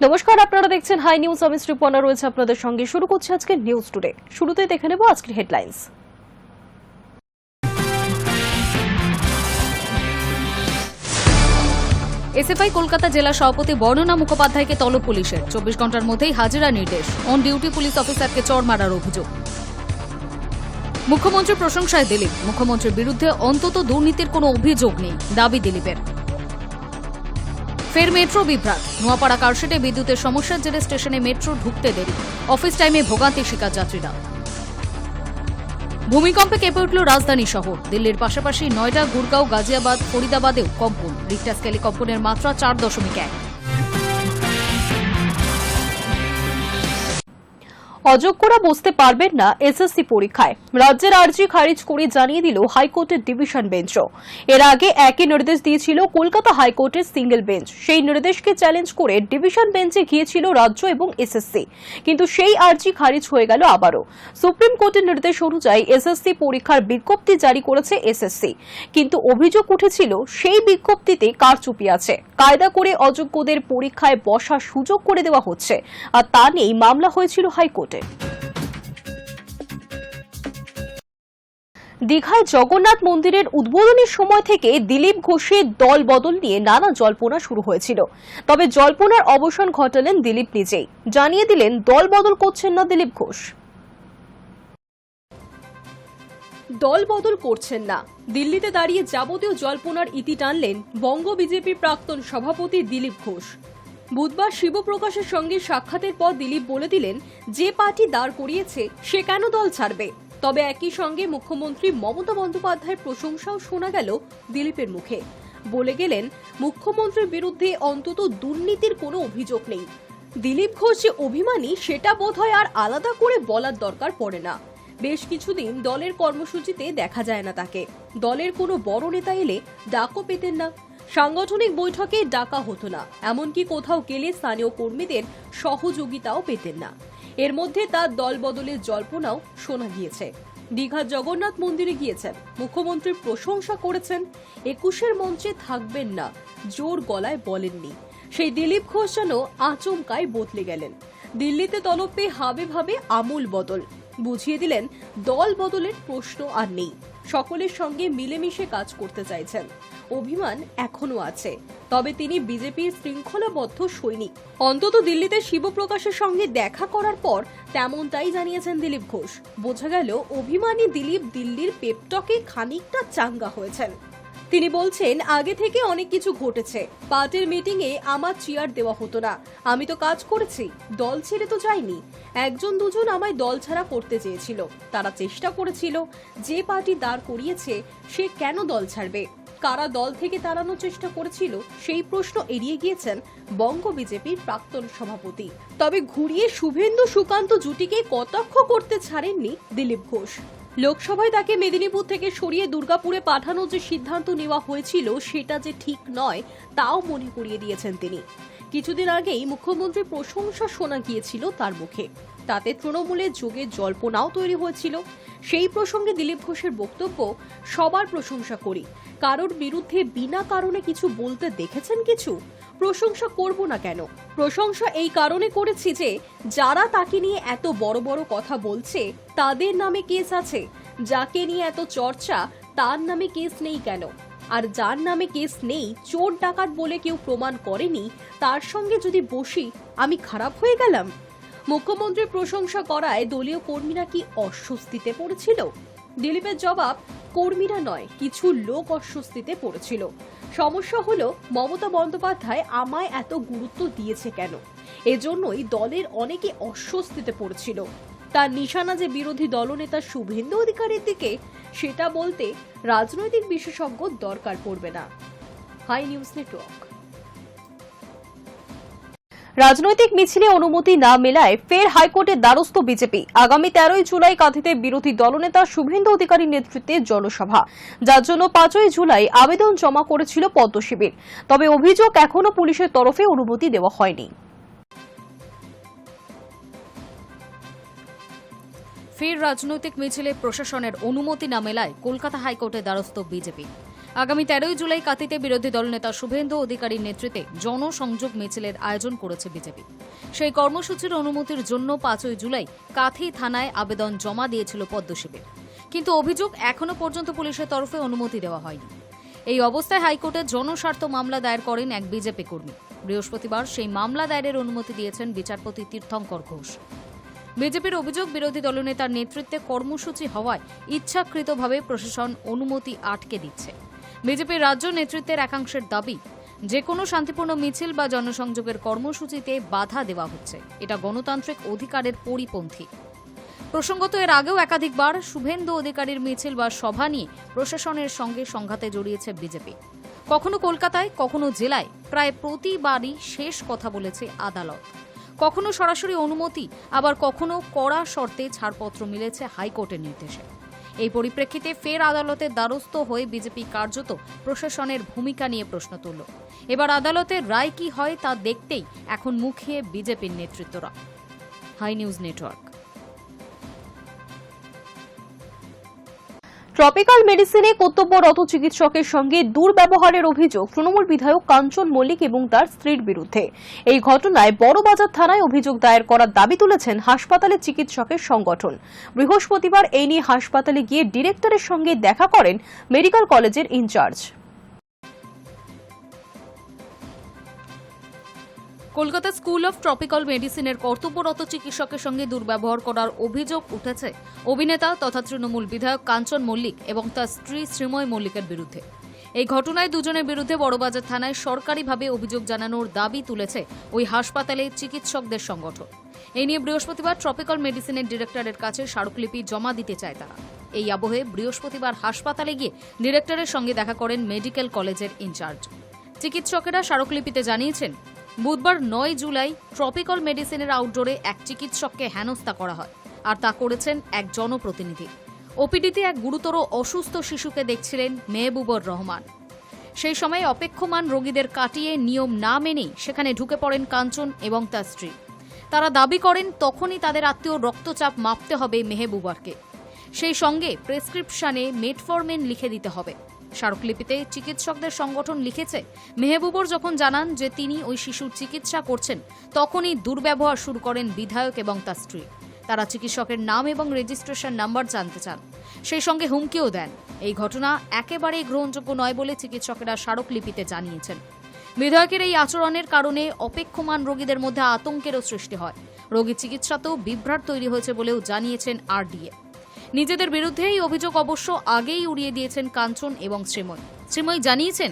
নমস্কার, আপনারা দেখছেন হাই নিউজ। আমি শ্রীপর্ণা রয়েছে আপনাদের সঙ্গে। শুরু করছি আজকে নিউজ টুডে। শুরুতেই দেখে নেব আজকের হেডলাইন্স। এসএফআই কলকাতা জেলা সভাপতি বর্ণনা মুখোপাধ্যায়কে তলব পুলিশের। 24 ঘন্টার মধ্যেই হাজিরা নির্দেশ। অন ডিউটি পুলিশ অফিসারকে চড় মারার অভিযোগ। মুখ্যমন্ত্রীর প্রশংসায় দিলীপ। মুখ্যমন্ত্রীর বিরুদ্ধে অন্তত দুর্নীতির কোনো অভিযোগ নেই, দাবি দিলীপের। ফের মেট্রো বিভ্রাট। নোয়াপাড়া কারশেডে বিদ্যুতের সমস্যার জেরে স্টেশনে মেট্রো ঢুকতে দেরি। অফিস টাইমে ভোগান্তির শিকার যাত্রীরা। ভূমিকম্পে কেঁপে উঠল রাজধানী শহর। দিল্লির পাশাপাশি নয়ডা, গুরগাঁও, গাজিয়াবাদ, ফরিদাবাদেও কম্পন। রিক্টার স্কেলে কম্পনের মাত্রা 4.1। অযোগ্যরা বসতে পারবেন না এসএসসি পরীক্ষায়। রাজ্যের আর্জি খারিজ করে জানিয়ে দিল হাইকোর্টের ডিভিশন বেঞ্চও। এর আগে একই নির্দেশ দিয়েছিল কলকাতা হাইকোর্টের সিঙ্গেল বেঞ্চ। সেই নির্দেশকে চ্যালেঞ্জ করে ডিভিশন বেঞ্চে গিয়েছিল রাজ্য এবং এসএসসি, কিন্তু সেই আর্জি খারিজ হয়ে গেল আবারও। সুপ্রিম কোর্টের নির্দেশ অনুযায়ী এসএসসি পরীক্ষার বিজ্ঞপ্তি জারি করেছে এসএসসি, কিন্তু অভিযোগ উঠেছিল সেই বিজ্ঞপ্তিতে কারচুপি আছে। কায়দা করে অযোগ্যদের পরীক্ষায় বসার সুযোগ করে দেওয়া হচ্ছে, আর তা নিয়েই মামলা হয়েছিল হাইকোর্টে। দীঘায় জগন্নাথ মন্দিরের উদ্বোধনের সময় থেকে দিলীপ ঘোষের দল বদল নিয়ে নানা জল্পনা শুরু হয়েছিল। তবে জল্পনার অবসান ঘটালেন দিলীপ নিজেই। জানিয়ে দিলেন দল বদল করছেন না দিলীপ ঘোষ। দল বদল করছেন না। দিল্লিতে দাঁড়িয়ে যাবতীয় জল্পনার ইতি টানলেন বঙ্গ বিজেপির প্রাক্তন সভাপতি দিলীপ ঘোষ। বুধবার শিবপ্রকাশের সঙ্গে সাক্ষাতের পর দিলীপ বলে দিলেন, যে পার্টি দাঁড় করিয়েছে সে কেন দল ছাড়বে। তবে একই সঙ্গে মুখ্যমন্ত্রী মমতা বন্দ্যোপাধ্যায়ের প্রশংসাও শোনা গেল দিলীপের মুখে। বলে গেলেন, মুখ্যমন্ত্রীর বিরুদ্ধে অন্তত দুর্নীতির কোনো অভিযোগ নেই। দিলীপ ঘোষ যে অভিমানী সেটা বোধহয় আর আলাদা করে বলার দরকার পড়ে না। বেশ কিছুদিন দলের কর্মসূচিতে দেখা যায় না তাকে। দলের কোনো বড় নেতা এলে ডাকও পেতেন না। সাংগঠনিক বৈঠকে ডাকা হতো না, এমনকি কোথাও গেলে স্থানীয় কর্মীদের সহযোগিতাও পেতেন না। এর মধ্যে তার দল বদলের জল্পনাও শোনা গিয়েছে। দীঘার জগন্নাথ মন্দিরে গিয়েছেন, মুখ্যমন্ত্রীর প্রশংসা করেছেন, 21-এর মঞ্চে থাকবেন না জোর গলায় বলেননি। সেই দিলীপ ঘোষ যেন আচমকায় বদলে গেলেন। দিল্লিতে তলব পেয়ে হাবে ভাবে আমূল বদল। বুঝিয়ে দিলেন দল বদলের প্রশ্ন আর নেই, সকলের সঙ্গে মিলেমিশে কাজ করতে চাইছেন। অভিমান এখনো আছে, তবে তিনি বিজেপির শৃঙ্খলাবদ্ধ সৈনিক। অন্তত দিল্লিতে শিবপ্রকাশের সঙ্গে দেখা করার পর তেমনটাই জানিয়েছেন দিলীপ ঘোষ। বোঝা গেল অভিমানী দিলীপ দিল্লির পেপটকে খানিকটা চাঙ্গা হয়েছেন। তিনি বলছেন, আগে থেকে অনেক কিছু ঘটেছে। পার্টির মিটিংয়ে আমার চেয়ার দেওয়া হতো না, আমি তো কাজ করেছি, দল ছেড়ে তো যাইনি। একজন দুজন আমায় দল ছাড়া করতে চেয়েছিল, তারা চেষ্টা করেছিল। যে পার্টি দাঁড় করিয়েছে সে কেন দল ছাড়বে? কারা দল থেকে তাড়ানোর চেষ্টা করেছিল সেই প্রশ্ন এড়িয়ে গিয়েছেন বঙ্গ বিজেপির প্রাক্তন সভাপতি। তবে ঘুরিয়ে শুভেন্দু সুকান্ত জুটিকে কটাক্ষ করতে ছাড়েননি দিলীপ ঘোষ। লোকসভায় তাকে মেদিনীপুর থেকে সরিয়ে দুর্গাপুরে পাঠানোর যে সিদ্ধান্ত নেওয়া হয়েছিল সেটা যে ঠিক নয় তাও মনে করিয়ে দিয়েছেন তিনি। কিছুদিন আগেই মুখ্যমন্ত্রীর প্রশংসা শোনা গিয়েছিল তার মুখে, তাতে তৃণমূলের যোগের জল্পনাও তৈরি হয়েছিল। সেই প্রসঙ্গে দিলীপ ঘোষের বক্তব্য, সবার প্রশংসা করি, কারোর বিরুদ্ধে বিনা কারণে কিছু বলতে দেখেছেন কিছু? প্রশংসা করব না কেন? প্রশংসা এই কারণে করেছি যে যারা তাকে নিয়ে এত বড় বড় কথা বলছে তাদের নামে কেস আছে। যাকে নিয়ে এত চর্চা তার নামে কেস নেই কেন? আর যার নামে কেস নেই, চোর ডাকাত বলে কেউ প্রমাণ করেনি, তার সঙ্গে যদি বসি আমি খারাপ হয়ে গেলাম? মুখ্যমন্ত্রীর প্রশংসা করায় দলীয় কর্মীরা কি অস্বস্তিতে পড়েছিল? দিলীপের জবাব, কর্মীরা নয়, কিছু লোক অস্বস্তিতে পড়েছিল। সমস্যা হলো মমতা বন্দ্যোপাধ্যায় আমায় এত গুরুত্ব দিয়েছে কেন? এজন্যই দলের অনেকে অস্বস্তিতে পড়েছিল। তার নিশানা যে বিরোধী দলনেতা শুভেন্দু অধিকারীর দিকে, সেটা বলতে রাজনৈতিক বিশেষজ্ঞ দরকার পড়বে না। Hi news Network. রাজনৈতিক মিছিলে অনুমতি না মেলায় ফের হাইকোর্টের দ্বারস্থ বিজেপি। আগামী 13 জুলাই কাঁথিতে বিরোধী দলনেতা শুভেন্দু অধিকারীর নেতৃত্বে জনসভা, যার জন্য 5 জুলাই আবেদন জমা করেছিল পদ্ম শিবির। তবে অভিযোগ, এখনো পুলিশের তরফে অনুমতি দেওয়া হয়নি। ফের রাজনৈতিক মিছিলে প্রশাসনের অনুমতি না মেলায় কলকাতা হাইকোর্টের দ্বারস্থ বিজেপি। আগামী 13 জুলাই কাঁথিতে বিরোধী দলনেতা শুভেন্দু অধিকারীর নেতৃত্বে জনসংযোগ মিছিলের আয়োজন করেছে বিজেপি। সেই কর্মসূচির অনুমতির জন্য 5 জুলাই কাঁথি থানায় আবেদন জমা দিয়েছিল পদ্মশিবির, কিন্তু অভিযোগ এখনো পর্যন্ত পুলিশের তরফে অনুমতি দেওয়া হয়নি। এই অবস্থায় হাইকোর্টে জনস্বার্থ মামলা দায়ের করেন এক বিজেপি কর্মী। বৃহস্পতিবার সেই মামলা দায়েরের অনুমতি দিয়েছেন বিচারপতি তীর্থঙ্কর ঘোষ। বিজেপির অভিযোগ, বিরোধী দলনেতার নেতৃত্বে কর্মসূচি হওয়ায় ইচ্ছাকৃতভাবে প্রশাসন অনুমতি আটকে দিচ্ছে। বিজেপির রাজ্য নেতৃত্বের একাংশের দাবি, যে কোনো শান্তিপূর্ণ মিছিল বা জনসংযোগের কর্মসূচিতে বাধা দেওয়া হচ্ছে, এটা গণতান্ত্রিক অধিকারের পরিপন্থী। প্রসঙ্গত এর আগেও একাধিকবার শুভেন্দু অধিকারীর মিছিল বা সভা নিয়ে প্রশাসনের সঙ্গে সংঘাতে জড়িয়েছে বিজেপি। কখনো কলকাতায়, কখনো জেলায়, প্রায় প্রতিবারই শেষ কথা বলেছে আদালত। কখনো সরাসরি অনুমতি, আবার কখনো কড়া শর্তে ছাড়পত্র মিলেছে হাইকোর্টের নির্দেশে। এই পরিপ্রেক্ষিতে ফের আদালতের দ্বারস্থ হয়ে বিজেপি কার্যত প্রশাসনের ভূমিকা নিয়ে প্রশ্ন তুলল। এবার আদালতের রায় কি হয় তা দেখতেই এখন মুখিয়ে বিজেপির নেতৃত্বরা। Hi news Network. ট্রপিক্যাল মেডিসিনে কর্তব্যরত চিকিৎসকের সঙ্গে দুর্ব্যবহারের অভিযোগ তৃণমূল বিধায়ক কাঞ্চন মল্লিক এবং তার স্ত্রীর বিরুদ্ধে। এই ঘটনায় বড়বাজার থানায় অভিযোগ দায়ের করার দাবি তুলেছেন হাসপাতালের চিকিৎসকের সংগঠন। বৃহস্পতিবার এই নিয়ে হাসপাতালে গিয়ে ডিরেক্টরের সঙ্গে দেখা করেন মেডিকেল কলেজের in charge. Kolkata school of tropical মেডিসিনের কর্তব্যরত চিকিৎসকের সঙ্গে দুর্ব্যবহার করার অভিযোগ উঠেছে অভিনেতা তথা তৃণমূল বিধায়ক কাঞ্চন মল্লিক এবং তার স্ত্রী শ্রীময় মল্লিকের বিরুদ্ধে। এই ঘটনায় দুজনের বিরুদ্ধে বড়বাজার থানায় সরকারিভাবে অভিযোগ জানানোর দাবি তুলেছে ওই হাসপাতালে চিকিৎসকদের সংগঠন। এই নিয়ে বৃহস্পতিবার ট্রপিক্যাল মেডিসিনের ডিরেক্টরের কাছে স্মারকলিপি জমা দিতে চায় তারা। এই আবহে বৃহস্পতিবার হাসপাতালে গিয়ে ডিরেক্টরের সঙ্গে দেখা করেন মেডিকেল কলেজের ইনচার্জ। চিকিৎসকেরা স্মারকলিপিতে জানিয়েছেন, বুধবার 9 জুলাই ট্রপিক্যাল মেডিসিনের আউটডোরে এক চিকিৎসককে হেনস্থা করা হয়, আর তা করেছেন এক জনপ্রতিনিধি। ওপিডিতে এক গুরুতর অসুস্থ শিশুকে দেখছিলেন মেহবুবুর রহমান। সেই সময় অপেক্ষমান রোগীদের কাটিয়ে নিয়ম না মেনেই সেখানে ঢুকে পড়েন কাঞ্চন এবং তার স্ত্রী। তারা দাবি করেন তখনই তাদের আত্মীয় রক্তচাপ মাপতে হবে মেহবুবারকে, সেই সঙ্গে প্রেসক্রিপশনে মেটফরমিন লিখে দিতে হবে। স্মারকলিপিতে চিকিৎসকদের সংগঠন লিখেছে, মেহবুবুর যখন জানান যে তিনি ওই শিশুর চিকিৎসা করছেন, তখনই দুর্ব্যবহার শুরু করেন বিধায়ক এবং তার স্ত্রী। তারা চিকিৎসকের নাম এবং রেজিস্ট্রেশন নাম্বার জানতে চান, সেই সঙ্গে হুমকিও দেন। এই ঘটনা একেবারেই গ্রহণযোগ্য নয় বলে চিকিৎসকেরা স্মারকলিপিতে জানিয়েছেন। বিধায়কের এই আচরণের কারণে অপেক্ষমান রোগীদের মধ্যে আতঙ্কেরও সৃষ্টি হয়। রোগী চিকিৎসাতেও বিভ্রাট তৈরি হয়েছে বলেও জানিয়েছেন আরডিএ। নিজেদের বিরুদ্ধে এই অভিযোগ অবশ্য আগেই উড়িয়ে দিয়েছেন কাঞ্চন এবং শ্রীময়। শ্রীময় জানিয়েছেন,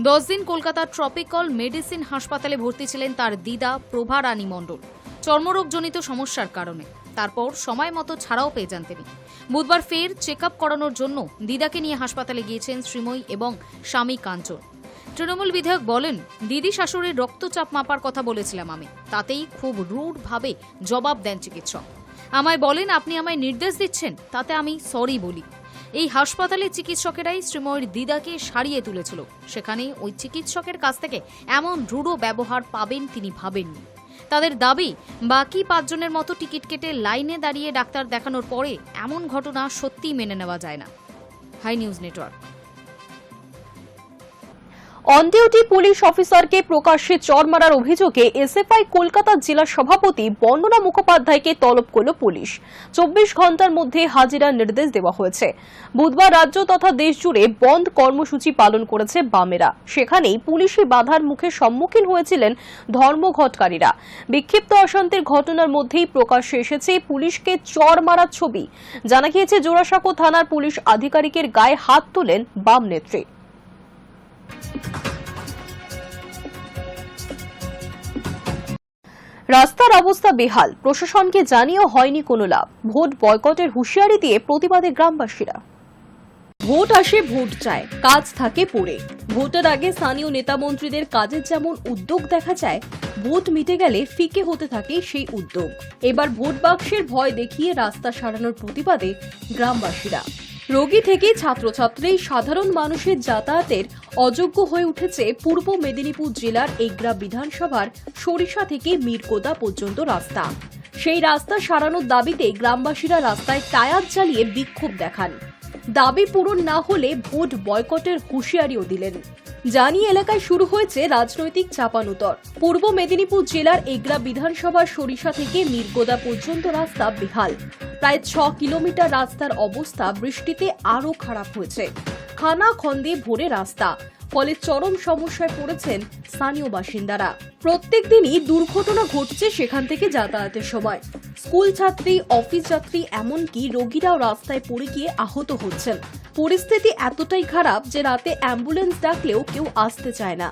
10 দিন কলকাতার ট্রপিক্যাল মেডিসিন হাসপাতালে ভর্তি ছিলেন তার দিদা প্রভা রানী মণ্ডল চর্মরোগজনিত সমস্যার কারণে। তারপর সময় মতো ছাড়াও পেয়ে যান তিনি। বুধবার ফের চেক আপ করানোর জন্য দিদাকে নিয়ে হাসপাতালে গিয়েছেন শ্রীময় এবং স্বামী কাঞ্চন। তৃণমূল বিধায়ক বলেন, দিদি শাশুড়ির রক্তচাপ মাপার কথা বলেছিলাম আমি, তাতেই খুব রুড ভাবে জবাব দেন চিকিৎসক। আমায় বলেন আপনি আমায় নির্দেশ দিচ্ছেন, তাতে আমি সরি বলি। এই হাসপাতালে চিকিৎসকেরাই শ্রীময়ের দিদাকে সারিয়ে তুলেছিল। সেখানে ওই চিকিৎসকের কাছ থেকে এমন রূঢ় ব্যবহার পাবেন তিনি ভাবেননি। তাদের দাবি, বাকি 5 জনের মতো টিকিট কেটে লাইনে দাঁড়িয়ে ডাক্তার দেখানোর পরে এমন ঘটনা সত্যিই মেনে নেওয়া যায় না। Hi news Network. On duty police অফিসারকে প্রকাশ্যে চড় মারার অভিযোগে এসএফআই কলকাতা জেলা সভাপতি বন্দনা মুখোপাধ্যায়কে তলব করল পুলিশ। 24 ঘন্টার মধ্যে হাজিরার নির্দেশ দেওয়া হয়েছে। বুধবার রাজ্য তথা দেশ জুড়ে বন্ধ কর্মসূচি পালন করেছে বামেরা। সেখানেই পুলিশি বাধার মুখে সম্মুখীন হয়েছিলেন ধর্মঘটকারীরা। বিক্ষিপ্ত অশান্তির ঘটনার মধ্যেই প্রকাশ্যে এসেছে পুলিশকে চড় মারার ছবি। জানা গিয়েছে, জোড়াসাঁকো থানার পুলিশ আধিকারিকের গায়ে হাত তোলেন বাম নেত্রী। রাস্তার অবস্থা বেহাল, প্রশাসনকে জানিয়েও হয়নি কোনো লাভ। ভোট বয়কটের হুঁশিয়ারি দিয়ে প্রতিবাদে গ্রামবাসীরা। ভোট আসে ভোট চায়, কাজ থাকে পড়ে। ভোটের আগে স্থানীয় নেতা মন্ত্রীদের কাজের যেমন উদ্যোগ দেখা যায়, ভোট মিটে গেলে ফিকে হতে থাকে সেই উদ্যোগ। এবার ভোট বাক্সের ভয় দেখিয়ে রাস্তা সারানোর প্রতিবাদে গ্রামবাসীরা। রোগী থেকে ছাত্রছাত্রী সাধারণ মানুষের যাতায়াতের অযোগ্য হয়ে উঠেছে পূর্ব মেদিনীপুর জেলার এগরা বিধানসভার সরিষা থেকে মিরকোদা পর্যন্ত রাস্তা। সেই রাস্তা সারানোর দাবিতে গ্রামবাসীরা রাস্তায় টায়ার জ্বালিয়ে বিক্ষোভ দেখান। দাবি পূরণ না হলে ভোট বয়কটের হুঁশিয়ারিও দিলেন। জানি এলাকায় শুরু হয়েছে রাজনৈতিক চাপানুতর। পূর্ব মেদিনীপুর জেলার এগরা বিধানসভার সরিষা থেকে মিরগোদা পর্যন্ত রাস্তা বেহাল। প্রায় 6 কিলোমিটার রাস্তার অবস্থা বৃষ্টিতে আরও খারাপ হয়েছে। খানা খন্দে ভরে রাস্তা, ফলে চরম সমস্যায় পড়েছেন স্থানীয় বাসিন্দারা। প্রত্যেক দিনই দুর্ঘটনা ঘটছে সেখান থেকে যাতায়াতের সময়। স্কুল ছাত্রী, অফিস যাত্রী, এমনকি রোগীরাও রাস্তায় পড়ে গিয়ে আহত হচ্ছেন। পরিস্থিতি এতটাই খারাপ যে রাতে অ্যাম্বুলেন্স ডাকলেও কেউ আসতে চায় না।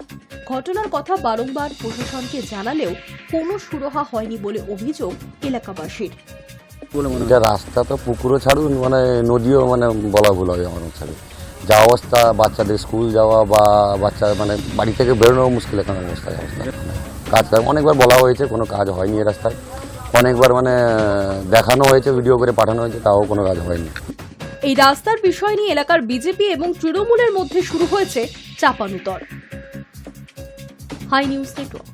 ঘটনার কথা বারংবার প্রশাসনকে জানালেও কোনো সুরাহা হয়নি বলে অভিযোগ এলাকাবাসীর। এটা রাস্তা তো পুকুরও ছাড়ুন, মানে নদীও মানে বলা ভুল হবে আমার ছাড়ুন। যা অবস্থা, বাচ্চাদের স্কুল যাওয়া বা বাচ্চা মানে বাড়ি থেকে বেরোনো মুশকিল এখন অবস্থায়। কাজ অনেকবার বলা হয়েছে, কোনো কাজ হয়নি এই রাস্তায়। অনেকবার মানে দেখানো হয়েছে, ভিডিও করে পাঠানো হয়েছে, তাও কোনো কাজ হয়নি। এই রাস্তার বিষয় নিয়ে এলাকার বিজেপি এবং তৃণমূলের মধ্যে শুরু হয়েছে চাপানুতর। Hi news network.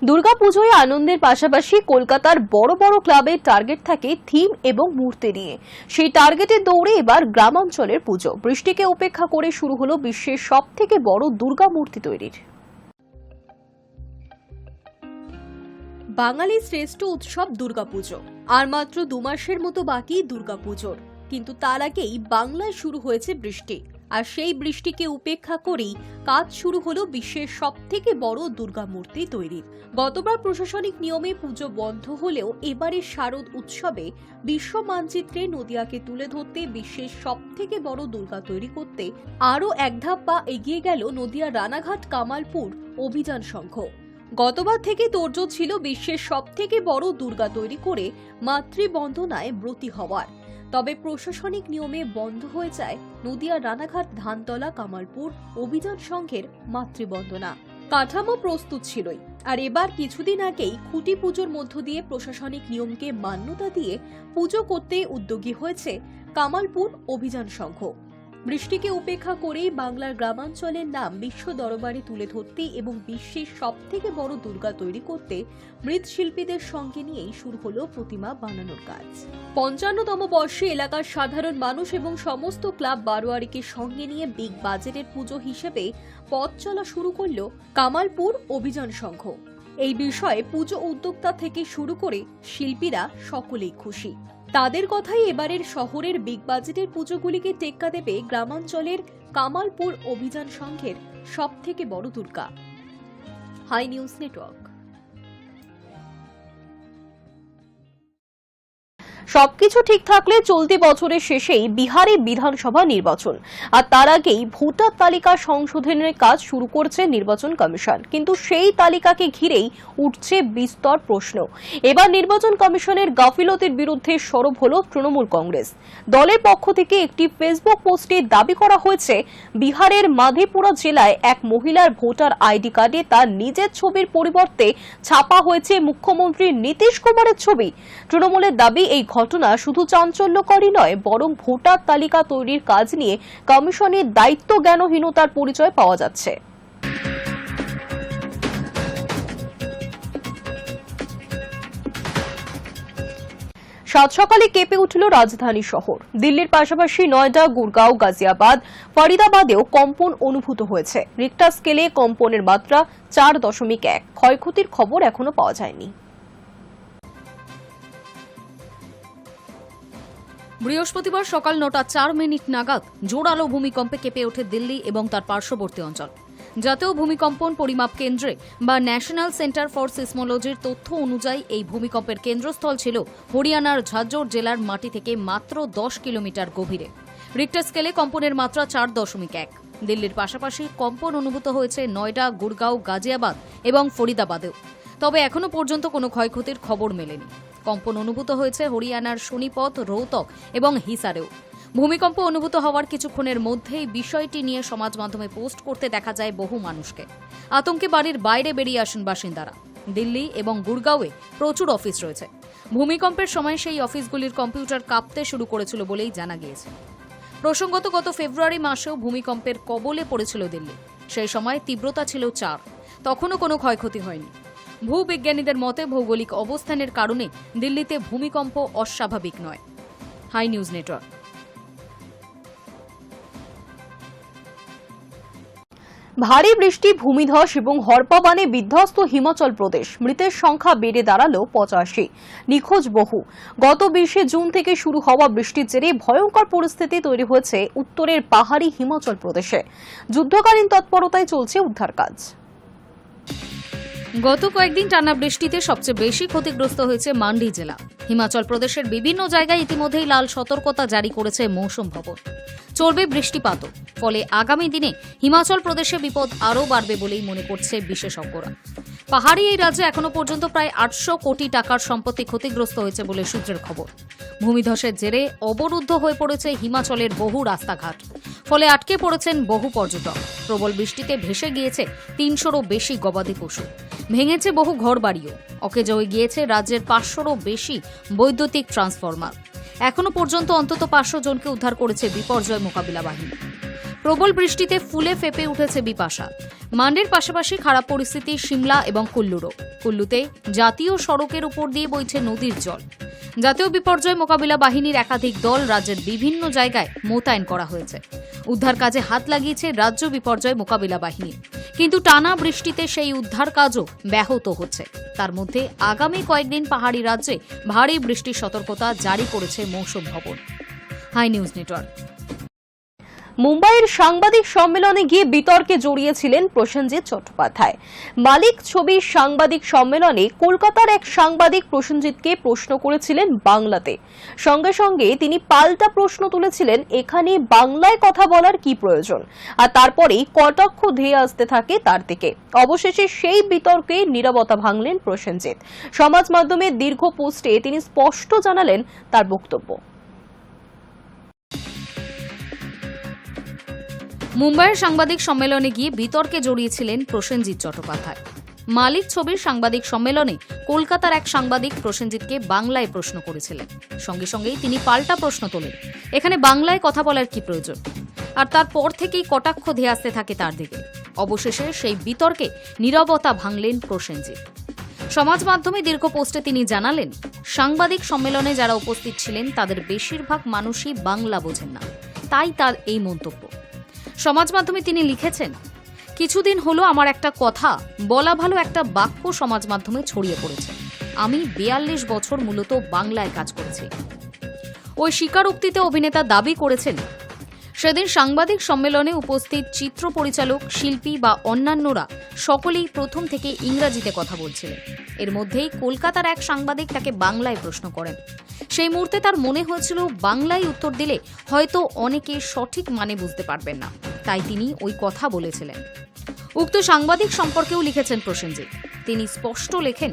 দুর্গাপুজোয় আনন্দের পাশাপাশি কলকাতার বড় বড় ক্লাবের টার্গেট থাকে থিম এবং মূর্তি নিয়ে। সেই টার্গেটের দৌড়ে এবার গ্রামাঞ্চলের পুজো। বৃষ্টিকে উপেক্ষা করে শুরু হলো বিশ্বের সবথেকে বড় দুর্গা মূর্তি তৈরির। বাঙালির শ্রেষ্ঠ উৎসব দুর্গাপুজো। আর মাত্র 2 মাসের মতো বাকি দুর্গাপুজোর, কিন্তু তার আগেই বাংলায় শুরু হয়েছে বৃষ্টি। আর সেই বৃষ্টিকে উপেক্ষা করেই কাজ শুরু হলো বিশ্বের সবথেকে বড় দুর্গা মূর্তি তৈরির। গতবার প্রশাসনিক নিয়মে পুজো বন্ধ হলেও এবারের শারদ উৎসবে বিশ্ব মানচিত্রে নদিয়াকে তুলে ধরতে বিশ্বের সবথেকে বড় দুর্গা তৈরি করতে আরও এক ধাপ পা এগিয়ে গেল নদিয়ার রানাঘাট কামালপুর অভিযান সংঘ। গতবার থেকে তোড়জোড় ছিল বিশ্বের সবথেকে বড় দুর্গা তৈরি করে মাতৃবন্দনায় ব্রতী হওয়ার। তবে প্রশাসনিক নিয়মে বন্ধ হয়ে যায় নদিয়ার রানাঘাট ধানতলা কামালপুর অভিযান সংঘের মাতৃবন্দনা। কাঠামো প্রস্তুত ছিলই, আর এবার কিছুদিন আগেই খুঁটি পুজোর মধ্য দিয়ে প্রশাসনিক নিয়মকে মান্যতা দিয়ে পুজো করতে উদ্যোগী হয়েছে কামালপুর অভিযান সংঘ। বৃষ্টিকে উপেক্ষা করেই বাংলার গ্রামাঞ্চলের নাম বিশ্ব দরবারে তুলে ধরতে এবং বিশ্বের সবথেকে বড় দুর্গা তৈরি করতে মৃৎশিল্পীদের সঙ্গে নিয়েই শুরু হলো প্রতিমা বানানোর কাজ। 55তম বর্ষে এলাকার সাধারণ মানুষ এবং সমস্ত ক্লাব বারোয়ারিকে সঙ্গে নিয়ে বিগ বাজেটের পুজো হিসেবে পথ চলা শুরু করল কামালপুর অভিযান সংঘ। এই বিষয়ে পুজো উদ্যোক্তা থেকে শুরু করে শিল্পীরা সকলেই খুশি। তাদের কথাই এবারের শহরের বিগ বাজেটের পুজোগুলিকে টেক্কা দেবে গ্রামাঞ্চলের কামালপুর অভিযান সংঘের সবথেকে বড় দুর্গা। High news network. সবকিছু ঠিক থাকলে চলতি বছরের শেষেই বিহারে বিধানসভা নির্বাচন, আর তার আগেই ভোটার তালিকা সংশোধনের কাজ শুরু করছে নির্বাচন কমিশন। কিন্তু সেই তালিকাকে ঘিরেই উঠছে বিস্তর প্রশ্ন। এবার নির্বাচন কমিশনের গাফিলতির বিরুদ্ধে সরব হল তৃণমূল কংগ্রেস। দলের পক্ষ থেকে একটি ফেসবুক পোস্টে দাবি করা হয়েছে, বিহারের মাধেপুরা জেলায় এক মহিলার ভোটার আইডি কার্ডে তার নিজের ছবির পরিবর্তে ছাপা হয়েছে মুখ্যমন্ত্রী নীতিশ কুমারের ছবি। তৃণমূলের দাবি, এই ঘটনা শুধু চাঞ্চল্যকরই নয়, বরং ভোটার তালিকা তৈরির কাজ নিয়ে কমিশনের দায়িত্ব জ্ঞানহীনতার পরিচয় পাওয়া যাচ্ছে। সাত সকালে কেঁপে উঠল রাজধানী শহর। দিল্লির পাশাপাশি নয়ডা, গুরগাঁও, গাজিয়াবাদ, ফরিদাবাদেও কম্পন অনুভূত হয়েছে। রিক্টার স্কেলে কম্পনের মাত্রা 4.1। ক্ষয়ক্ষতির খবর এখনো পাওয়া যায়নি। বৃহস্পতিবার সকাল 9:04 নাগাদ জোরালো ভূমিকম্পে কেঁপে ওঠে দিল্লি এবং তার পার্শ্ববর্তী অঞ্চল। জাতীয় ভূমিকম্পন পরিমাপ কেন্দ্রে বা ন্যাশনাল সেন্টার ফর সিসমোলজির তথ্য অনুযায়ী এই ভূমিকম্পের কেন্দ্রস্থল ছিল হরিয়ানার ঝাজ্জর জেলার মাটি থেকে মাত্র 10 কিলোমিটার গভীরে। রিক্টার স্কেলে কম্পনের মাত্রা 4.1। দিল্লির পাশাপাশি কম্পন অনুভূত হয়েছে নয়ডা, গুরগাঁও, গাজিয়াবাদ এবং ফরিদাবাদেও। তবে এখনো পর্যন্ত কোনো ক্ষয়ক্ষতির খবর মেলেনি। কম্পন অনুভূত হয়েছে হরিয়ানার সোনিপত, রোহতক এবং হিসারেও। ভূমিকম্প অনুভূত হওয়ার কিছুক্ষণের মধ্যেই বিষয়টি নিয়ে সমাজ মাধ্যমে পোস্ট করতে দেখা যায় বহু মানুষকে। আতঙ্কে বাড়ির বাইরে বেরিয়ে আসেন বাসিন্দারা। দিল্লি এবং গুরগাঁওয়ে প্রচুর অফিস রয়েছে। ভূমিকম্পের সময় সেই অফিসগুলির কম্পিউটার কাঁপতে শুরু করেছিল বলেই জানা গিয়েছে। প্রসঙ্গত, গত ফেব্রুয়ারি মাসেও ভূমিকম্পের কবলে পড়েছিল দিল্লি। সেই সময় তীব্রতা ছিল 4। তখনও কোনো ক্ষয়ক্ষতি হয়নি। ভূবিজ্ঞানীদের মতে ভৌগোলিক অবস্থানের কারণে দিল্লিতে ভূমিকম্প অস্বাভাবিক নয়। Hi news Network. ভারী বৃষ্টি, ভূমিধস এবং হরপাবানে বিধ্বস্ত হিমাচল প্রদেশ। মৃতের সংখ্যা বেড়ে দাঁড়ালো 85। নিখোঁজ বহু। গত 20 জুন থেকে শুরু হওয়া বৃষ্টির জেরে ভয়ঙ্কর পরিস্থিতি তৈরি হয়েছে উত্তরের পাহাড়ি হিমাচল প্রদেশে। যুদ্ধকালীন তৎপরতায় চলছে উদ্ধার কাজ। গত কয়েকদিন টানা বৃষ্টিতে সবচেয়ে বেশি ক্ষতিগ্রস্ত হয়েছে মান্ডি জেলা। হিমাচল প্রদেশের বিভিন্ন জায়গায় ইতিমধ্যেই লাল সতর্কতা জারি করেছে মৌসুম ভবন। চলবে বৃষ্টিপাতও, ফলে আগামী দিনে হিমাচল প্রদেশে বিপদ আরও বাড়বে বলেই মনে করছে বিশেষজ্ঞরা। পাহাড়ি এই রাজ্যে এখনো পর্যন্ত প্রায় 800 কোটি টাকার সম্পত্তি ক্ষতিগ্রস্ত হয়েছে বলে সূত্রের খবর। ভূমিধসের জেরে অবরুদ্ধ হয়ে পড়েছে হিমাচলের বহু রাস্তাঘাট, ফলে আটকে পড়েছেন বহু পর্যটক। প্রবল বৃষ্টিতে ভেসে গিয়েছে 300রও বেশি গবাদি পশু, ভেঙেছে বহু ঘরবাড়িও, অকেজ হয়ে গিয়েছে রাজ্যের 500রও বেশি বৈদ্যুতিক ট্রান্সফরমার। এখনো পর্যন্ত অন্তত 500 জনকে উদ্ধার করেছে বিপর্যয় মোকাবিলা বাহিনী। প্রবল বৃষ্টিতে ফুলে ফেপে উঠেছে বিপাশা। মান্ডির পাশাপাশি খারাপ পরিস্থিতি সিমলা এবং কুল্লুরও। কুল্লুতে জাতীয় সড়কের উপর দিয়ে বইছে নদীর জল। জাতীয় বিপর্যয় মোকাবিলা বাহিনীর একাধিক দল রাজ্যের বিভিন্ন জায়গায় মোতায়েন করা হয়েছে। উদ্ধার কাজে হাত লাগিয়েছে রাজ্য বিপর্যয় মোকাবিলা বাহিনী, কিন্তু টানা বৃষ্টিতে সেই উদ্ধার কাজও ব্যাহত হচ্ছে। তার মধ্যে আগামী কয়েকদিন পাহাড়ি রাজ্যে ভারী বৃষ্টির সতর্কতা জারি করেছে মৌসুম ভবন। Hi news Network. মুম্বাইয়ের সাংবাদিক সম্মেলনে গিয়ে বিতর্কে জড়িয়েছিলেন প্রসেনজিৎ চট্টোপাধ্যায়। মালিক ছবির সাংবাদিক সম্মেলনে কলকাতার এক সাংবাদিক প্রসেনজিৎকে প্রশ্ন করেছিলেন বাংলাতে। সঙ্গে সঙ্গে তিনি পাল্টা প্রশ্ন তুলেছিলেন, এখানে বাংলায় কথা বলার কি প্রয়োজন? আর তারপরেই কটাক্ষ ধেয়ে আসতে থাকে তার দিকে। অবশেষে সেই বিতর্কে নীরবতা ভাঙলেন প্রসেনজিৎ। সমাজ মাধ্যমে দীর্ঘ পোস্টে তিনি স্পষ্ট জানালেন তার বক্তব্য। মুম্বাইয়ের সাংবাদিক সম্মেলনে গিয়ে বিতর্কে জড়িয়েছিলেন প্রসেনজিৎ চট্টোপাধ্যায়। মালিক ছবির সাংবাদিক সম্মেলনে কলকাতার এক সাংবাদিক প্রসেনজিৎকে বাংলায় প্রশ্ন করেছিলেন। সঙ্গে সঙ্গেই তিনি পাল্টা প্রশ্ন তোলেন, এখানে বাংলায় কথা বলার কি প্রয়োজন? আর তারপর থেকেই কটাক্ষ ধেয়ে আসতে থাকে তার দিকে। অবশেষে সেই বিতর্কে নীরবতা ভাঙলেন প্রসেনজিৎ। সমাজ মাধ্যমে দীর্ঘ পোস্টে তিনি জানালেন, সাংবাদিক সম্মেলনে যারা উপস্থিত ছিলেন তাদের বেশিরভাগ মানুষই বাংলা বোঝেন না, তাই তার এই মন্তব্য। সমাজ মাধ্যমে তিনি লিখেছেন, কিছুদিন হলো আমার একটা কথা বলা ভালো একটা বাক্য সমাজ মাধ্যমে ছড়িয়ে পড়েছে। আমি 42 বছর মূলত বাংলায় কাজ করেছি। ওই স্বীকারোক্তিতে অভিনেতা দাবি করেছেন, সেদিন সাংবাদিক সম্মেলনে উপস্থিত চিত্র পরিচালক, শিল্পী বা অন্যান্যরা সকলেই প্রথম থেকে ইংরাজিতে কথা বলছিলেন। এর মধ্যেই কলকাতার এক সাংবাদিক তাকে বাংলায় প্রশ্ন করেন। সেই মুহূর্তে তার মনে হয়েছিল বাংলায় উত্তর দিলে হয়তো অনেকে সঠিক মানে বুঝতে পারবেন না, তাই তিনি ওই কথা বলেছিলেন। উক্ত সাংবাদিক সম্পর্কেও লিখেছেন প্রসেনজিৎ। তিনি স্পষ্ট লেখেন,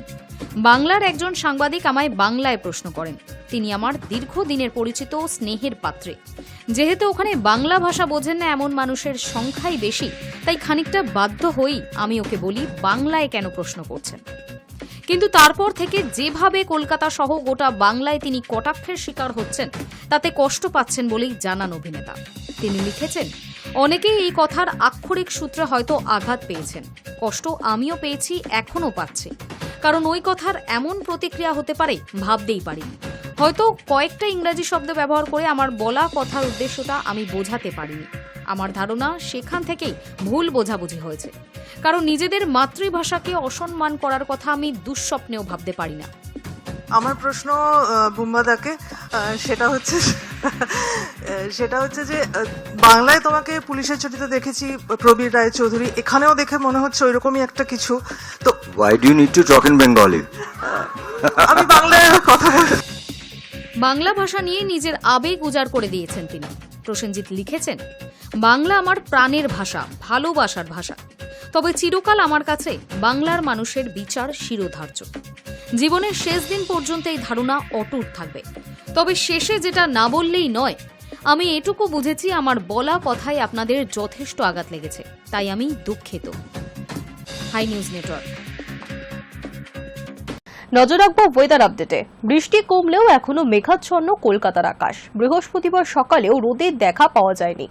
বাংলার একজন সাংবাদিক আমায় বাংলায় প্রশ্ন করেন। তিনি আমার দীর্ঘদিনের পরিচিত স্নেহের পাত্রে। যেহেতু ওখানে বাংলা ভাষা বোঝেন না এমন মানুষের সংখ্যাই বেশি, তাই খানিকটা বাধ্য হয়েই আমি ওকে বলি বাংলায় কেন প্রশ্ন করছেন। কিন্তু তারপর থেকে যেভাবে কলকাতা সহ গোটা বাংলায় তিনি কটাক্ষের শিকার হচ্ছেন, তাতে কষ্ট পাচ্ছেন বলেই জানান অভিনেতা। তিনি লিখেছেন, অনেকেই এই কথার আক্ষরিক সূত্রে হয়তো আঘাত পেয়েছেন। কষ্ট আমিও পেয়েছি, এখনো পাচ্ছি। কারণ ওই কথার এমন প্রতিক্রিয়া হতে পারে ভাবতেই পারিনি। হয়তো কয়েকটা ইংরাজি শব্দ ব্যবহার করে আমার বলা কথার উদ্দেশ্যটা আমি বোঝাতে পারিনি। আমার ধারণা সেখান থেকেই ভুল বোঝাবুঝি হয়েছে। কারণ নিজেদের মাতৃভাষাকে অসম্মান করার কথা আমি দুঃস্বপ্নেও ভাবতে পারি না। আমার প্রশ্ন বুম্বাদাকে, সেটা হচ্ছে যে বাংলায় তোমাকে পুলিশের ছবিতে দেখেছি প্রবীর রায়চৌধুরী, এখানেও দেখে মনে হচ্ছে ওইরকমই একটা কিছু। তো Why do you need to talk in Bengali? আমি বাংলায় কথা বলছি। বাংলা ভাষা নিয়ে নিজের আবেগ উজাড় করে দিয়েছেন তিনি। প্রসেনজিৎ লিখেছেন, বাংলা আমার প্রাণের ভাষা, ভালোবাসার ভাষা। তবে চিরকাল আমার কাছে বাংলার মানুষের বিচার শিরোধার্য। জীবনের শেষ দিন পর্যন্ত এই ধারণা অটুট থাকবে। তবে শেষে যেটা না বললেই নয়, আমি এটুকু বুঝেছি আমার বলা কথায় আপনাদের যথেষ্ট আঘাত লেগেছে, তাই আমি দুঃখিত। Hi news Network. নজর রাখবো ওয়েদার আপডেটে। বৃষ্টি কমলেও এখনো মেঘাচ্ছন্ন কলকাতার আকাশ। বৃহস্পতিবার সকালেও রোদের দেখা পাওয়া যায়নি।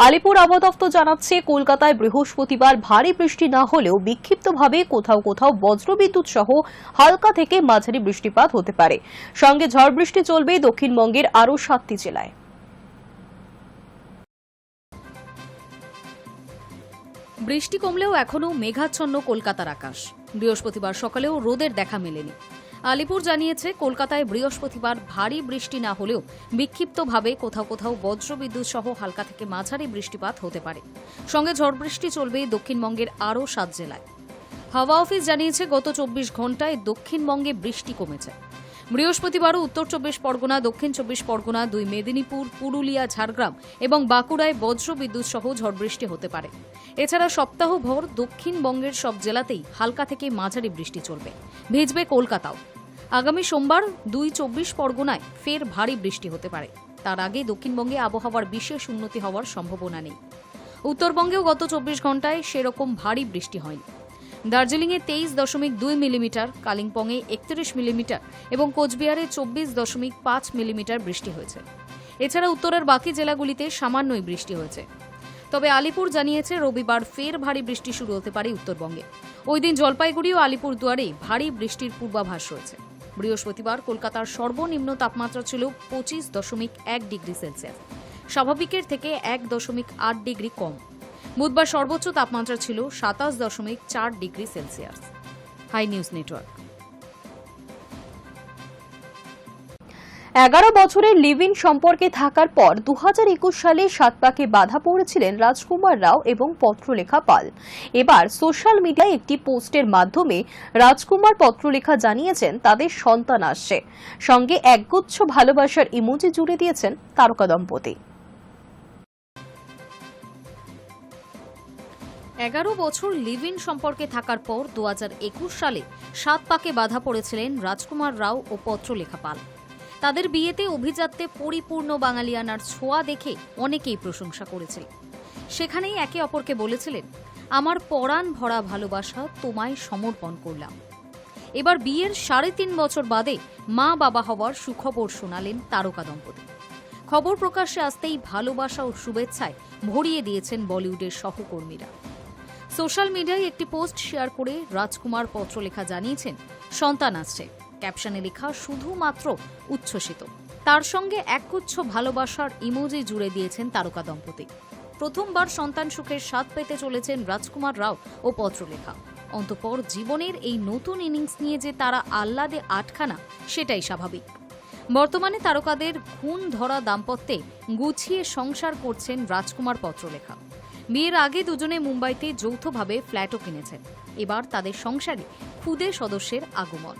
আলিপুর আবহাওয়া দপ্তর জানাচ্ছে, কলকাতায় বৃহস্পতিবার ভারী বৃষ্টি না হলেও বিক্ষিপ্তভাবে কোথাও কোথাও বজ্রবিদ্যুৎ সহ হালকা থেকে মাঝারি বৃষ্টিপাত হতে পারে। সঙ্গে ঝড় বৃষ্টি চলবে দক্ষিণবঙ্গের আরও 7টি জেলায়। বৃষ্টি কমলেও এখনও মেঘাচ্ছন্ন কলকাতার আকাশ। বৃহস্পতিবার সকালেও রোদের দেখা মেলেনি। আলিপুর জানিয়েছে, কলকাতায় বৃহস্পতিবার ভারী বৃষ্টি না হলেও বিক্ষিপ্তভাবে কোথাও কোথাও বজ্রবিদ্যুৎ সহ হালকা থেকে মাঝারি বৃষ্টিপাত হতে পারে। সঙ্গে ঝড় বৃষ্টি চলবে দক্ষিণবঙ্গের আরও 7 জেলায়। হাওয়া অফিস জানিয়েছে, গত 24 ঘণ্টায় দক্ষিণবঙ্গে বৃষ্টি কমেছে। বৃহস্পতিবারও উত্তর 24 পরগনা, দক্ষিণ 24 পরগনা, 2 মেদিনীপুর, পুরুলিয়া, ঝাড়গ্রাম এবং বাঁকুড়ায় বজ্রবিদ্যুৎ সহ ঝড় বৃষ্টি হতে পারে। এছাড়া সপ্তাহভর দক্ষিণবঙ্গের সব জেলাতেই হালকা থেকে মাঝারি বৃষ্টি চলবে। ভিজবে কলকাতাও। আগামী সোমবার 2 24 পরগনায় ফের ভারী বৃষ্টি হতে পারে। তার আগে দক্ষিণবঙ্গে আবহাওয়ার বিশেষ উন্নতি হওয়ার সম্ভাবনা নেই। উত্তরবঙ্গেও গত 24 ঘণ্টায় সেরকম ভারী বৃষ্টি হয়নি। দার্জিলিংয়ে 23.2 মিলিমিটার, কালিম্পংয়ে 31 মিলিমিটার এবং কোচবিহারে 24.5 মিলিমিটার বৃষ্টি হয়েছে। এছাড়া উত্তরের বাকি জেলাগুলিতে সামান্যই বৃষ্টি হয়েছে। তবে আলিপুর জানিয়েছে, রবিবার ফের ভারী বৃষ্টি শুরু হতে পারে উত্তরবঙ্গে। ওই দিন জলপাইগুড়ি ও আলিপুরদুয়ারে ভারী বৃষ্টির পূর্বাভাস রয়েছে। বৃহস্পতিবার কলকাতার সর্বনিম্ন তাপমাত্রা ছিল 25.1 ডিগ্রি সেলসিয়াস, স্বাভাবিকের থেকে 1.8 ডিগ্রি কম। বুধবার সর্বোচ্চ তাপমাত্রা ছিল 27.4 degree Celsius. Hi news Network. 11 বছরের লিভ ইন সম্পর্কে থাকার পর 2021 সালে 7 পাকে বাধা পড়েছিলেন রাজকুমার রাও এবং পত্রলেখা পাল। এবার সোশ্যাল মিডিয়ায় একটি পোস্টের মাধ্যমে রাজকুমার পত্রলেখা জানিয়েছেন তাদের সন্তান আসছে। সঙ্গে একগুচ্ছ ভালোবাসার ইমোজি জুড়ে দিয়েছেন তারকা দম্পতি। 11 বছর লিভ ইন সম্পর্কে থাকার পর 2021 সালে 7 পাকে বাধা পড়েছিলেন রাজকুমার রাও ও পত্রলেখা পাল। তাদের বিয়েতে অভিজাত্যে পরিপূর্ণ বাঙালিয়ানার ছোঁয়া দেখে অনেকেই প্রশংসা করেছিলেন। সেখানেই একে অপরকে বলেছিলেন, আমার পরাণ ভরা ভালোবাসা তোমায় সমর্পণ করলাম। এবার বিয়ের 3.5 বছর বাদে মা বাবা হওয়ার সুখবর শোনালেন তারকা দম্পতি। খবর প্রকাশ্যে আসতেই ভালোবাসা ও শুভেচ্ছায় ভরিয়ে দিয়েছেন বলিউডের সহকর্মীরা। সোশ্যাল মিডিয়ায় একটি পোস্ট শেয়ার করে রাজকুমার পত্রলেখা জানিয়েছেন, সন্তান আসছে। ক্যাপশনে লেখা শুধুমাত্র উচ্ছ্বসিত। তার সঙ্গে একগুচ্ছ ভালোবাসার ইমোজি জুড়ে দিয়েছেন তারকা দম্পতি। প্রথমবার সন্তান সুখের স্বাদ পেতে চলেছেন রাজকুমার রাও ও পত্রলেখা। অন্তঃপর জীবনের এই নতুন ইনিংস নিয়ে যে তারা আহ্লাদে আটখানা, সেটাই স্বাভাবিক। বর্তমানে তারকাদের খুন ধরা দাম্পত্যে গুছিয়ে সংসার করছেন রাজকুমার পত্রলেখা। বিয়ের আগে দুজনে মুম্বাইতে যৌথভাবে ফ্ল্যাটও কিনেছেন। এবার তাদের সংসারে খুদে সদস্যের আগমন।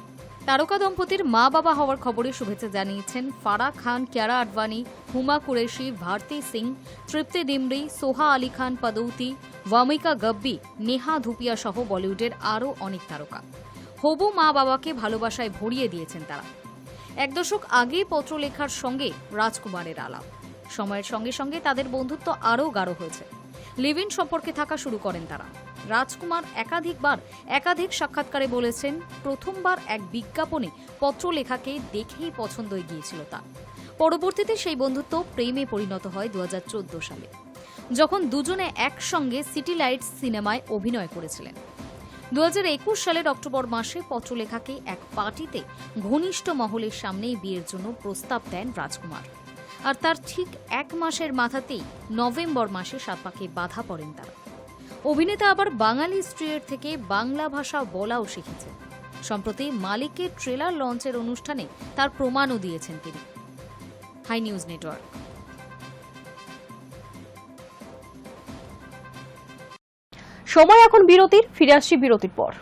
তারকা দম্পতির মা বাবা হওয়ার খবরে শুভেচ্ছা জানিয়েছেন ফারাহ খান, কিয়ারা আডবাণী, হুমা কুরেশি, ভারতী সিং, তৃপ্তি ডিমরি, সোহা আলী খান পদৌতি, ভামিকা গব্বি, নেহা ধুপিয়া সহ বলিউডের আরও অনেক তারকা। হবু মা বাবাকে ভালোবাসায় ভরিয়ে দিয়েছেন তারা। 1 দশক আগে পত্রলেখার সঙ্গে রাজকুমারের আলাপ। সময়ের সঙ্গে সঙ্গে তাদের বন্ধুত্ব আরও গাঢ় হয়েছে। লিভ ইন সম্পর্কে থাকা শুরু করেন তারা। রাজকুমার একাধিক সাক্ষাৎকারে বলেছেন, প্রথমবার এক বিজ্ঞাপনে পত্রলেখাকে দেখেই পছন্দ হয়ে গিয়েছিল তার। পরবর্তীতে সেই বন্ধুত্ব প্রেমে পরিণত হয় 2014 সালে, যখন দুজনে একসঙ্গে সিটি লাইটস সিনেমায় অভিনয় করেছিলেন। 2021 সালের অক্টোবর মাসে পত্রলেখাকে এক পার্টিতে ঘনিষ্ঠ মহলের সামনেই বিয়ের জন্য প্রস্তাব দেন রাজকুমার। আর তার ঠিক 1 মাসের মাথাতেই নভেম্বর মাসে 7 পাকে বাধা পড়েন তারা। অভিনেতা আবার বাঙালি স্ত্রীর থেকে বাংলা ভাষা বলাও শিখেছেন। সম্প্রতি মালিকের ট্রেলার লঞ্চের অনুষ্ঠানে তার প্রমাণও দিয়েছেন তিনি। Hi news Network. সময় এখন বিরতির, ফিরে আসছি বিরতির পর।